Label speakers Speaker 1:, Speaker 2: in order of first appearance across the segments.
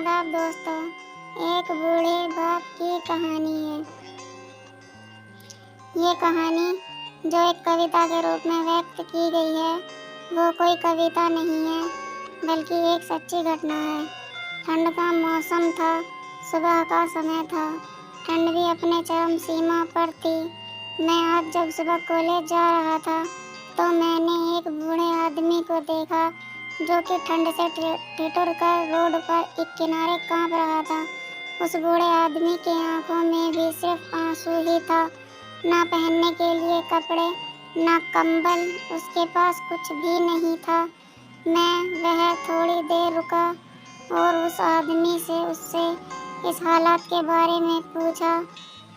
Speaker 1: आदाब दोस्तों, एक बूढ़े बाप की कहानी है। ये कहानी जो एक कविता के रूप में व्यक्त की गई है, वो कोई कविता नहीं है, बल्कि एक सच्ची घटना है। ठंड का मौसम था, सुबह का समय था, ठंड भी अपने चरम सीमा पर थी। मैं आज जब सुबह कॉलेज जा रहा था, तो मैंने एक बूढ़े आदमी को देखा जो कि ठंड से ठिठुर कर रोड पर एक किनारे कांप रहा था। उस बूढ़े आदमी की आंखों में भी सिर्फ आंसू ही था, ना पहनने के लिए कपड़े, ना कंबल, उसके पास कुछ भी नहीं था। वह थोड़ी देर रुका और उस आदमी से उससे इस हालात के बारे में पूछा,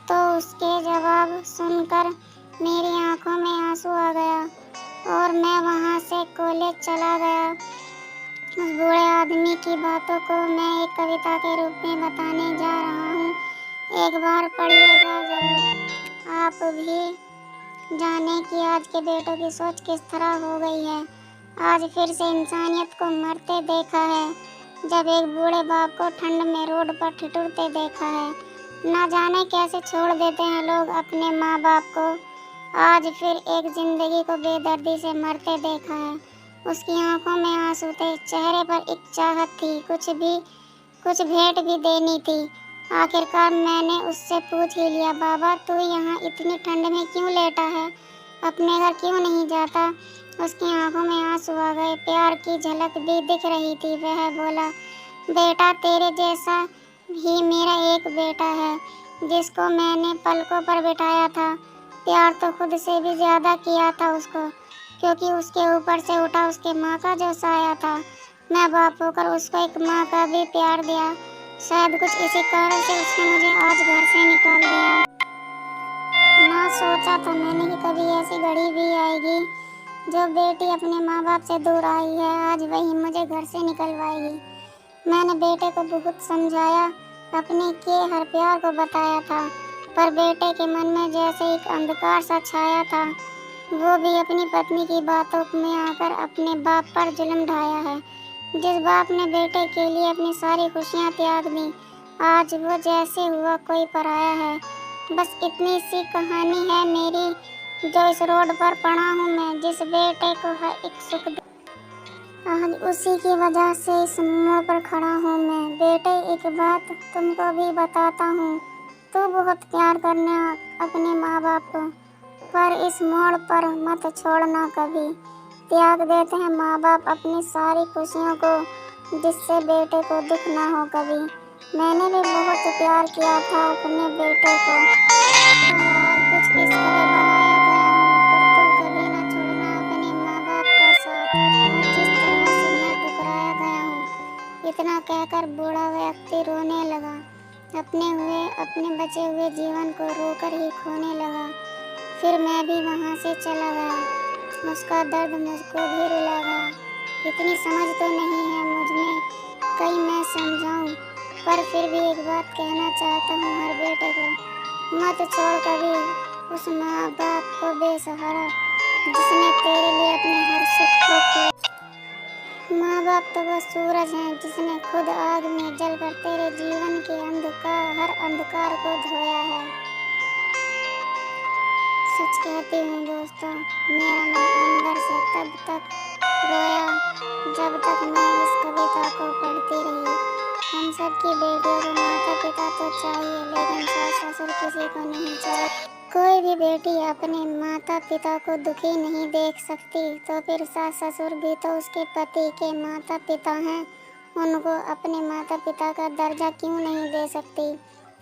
Speaker 1: तो उसके जवाब सुनकर मेरी आंखों में आंसू आ गया और मैं वहां से कॉलेज चला गया। उस बूढ़े आदमी की बातों को मैं एक कविता के रूप में बताने जा रहा हूँ। एक बार पढ़िएगा जरूर। आप भी जाने कि आज के बेटों की सोच किस तरह हो गई है। आज फिर से इंसानियत को मरते देखा है, जब एक बूढ़े बाप को ठंड में रोड पर ठिठुरते देखा है। ना जाने कैसे छोड़ देते हैं लोग अपने माँ बाप को। आज फिर एक जिंदगी को बेदर्दी से मरते देखा है। उसकी आंखों में आंसू थे, चेहरे पर एक चाहत थी, कुछ भेंट भी देनी थी। आखिरकार मैंने उससे पूछ ही लिया, बाबा तू यहाँ इतनी ठंड में क्यों लेटा है, अपने घर क्यों नहीं जाता? उसकी आंखों में आंसू आ गए, प्यार की झलक भी दिख रही थी। वह बोला, बेटा तेरे जैसा ही मेरा एक बेटा है, जिसको मैंने पलकों पर बिठाया था। प्यार तो खुद से भी ज्यादा किया था उसको, क्योंकि उसके ऊपर से उठा उसके माँ का जो साया था। मैं बाप होकर उसको एक माँ का भी प्यार दिया। शायद कुछ इसी कारण से उसने मुझे आज घर से निकाल दिया। ना सोचा था मैंने कि कभी ऐसी घड़ी भी आएगी जो बेटी अपने माँ बाप से दूर आई है, आज वही मुझे घर से निकलवाएगी। मैंने बेटे को बहुत समझाया, अपने के हर प्यार को बताया था, पर बेटे के मन में जैसे एक अंधकार सा छाया था। वो भी अपनी पत्नी की बातों में आकर अपने बाप पर जुल्म ढाया है। जिस बाप ने बेटे के लिए अपनी सारी खुशियाँ त्याग दी, आज वो जैसे हुआ कोई पराया है। बस इतनी सी कहानी है मेरी, जो इस रोड पर पड़ा हूँ मैं, जिस बेटे को हर एक सुख आज उसी की वजह से इस मोड़ पर खड़ा हूँ मैं। बेटे एक बात तुमको भी बताता हूँ, तू बहुत प्यार करना अपने माँ बाप को, पर इस मोड़ पर मत छोड़ना कभी। त्याग देते हैं माँ बाप अपनी सारी खुशियों को, जिससे बेटे को दुख ना हो कभी। मैंने भी बहुत प्यार किया था अपने बेटे को, आज कुछ इस तरह बनाया गया हूँ, पर तू कभी ना छोड़ना अपने माँ बाप का साथ, आज जिस तरह से मैं ठुकराया गया हूँ। इतना कहकर बूढ़ा व्यक्ति रोने लगा, अपने बचे हुए जीवन को रोकर ही खोने लगा। फिर मैं भी वहाँ से चला गया, उसका दर्द मुझको भी रुला गया। इतनी समझ तो नहीं है मुझ में कहीं मैं समझाऊं, पर फिर भी एक बात कहना चाहता हूँ हर बेटे को, मत छोड़ कभी उस माँ बाप को बेसहारा, जिसने तेरे लिए अपने हर सुख को खोया। माँ बाप तो वह सूरज हैं जिसने खुद आग में जलकर तेरे जीवन के हर अंधकार को धोया है। सच कहती हूँ दोस्तों, मेरा मन अंदर से तब तक रोया जब तक मैं इस कविता को पढ़ती रही। हम सब की बेटियों को माता पिता तो चाहिए, लेकिन सास ससुर किसी को नहीं चाहिए। कोई भी बेटी अपने माता पिता को दुखी नहीं देख सकती, तो फिर सास ससुर भी तो उसके पति के माता पिता हैं, उनको अपने माता पिता का दर्जा क्यों नहीं दे सकती?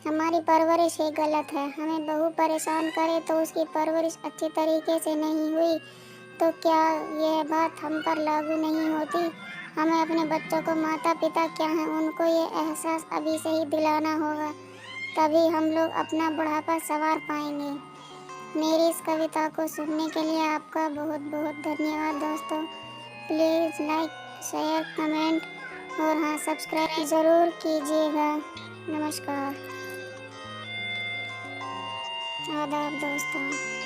Speaker 1: हमारी परवरिश ही गलत है। हमें बहू परेशान करे तो उसकी परवरिश अच्छी तरीके से नहीं हुई, तो क्या यह बात हम पर लागू नहीं होती? हमें अपने बच्चों को माता पिता क्या हैं उनको ये एहसास अभी से ही दिलाना होगा, तभी हम लोग अपना बुढ़ापा संवार पाएंगे। मेरी इस कविता को सुनने के लिए आपका बहुत बहुत धन्यवाद दोस्तों। प्लीज़ लाइक, शेयर, कमेंट और हाँ सब्सक्राइब ज़रूर कीजिएगा। नमस्कार, आदाब दोस्तों।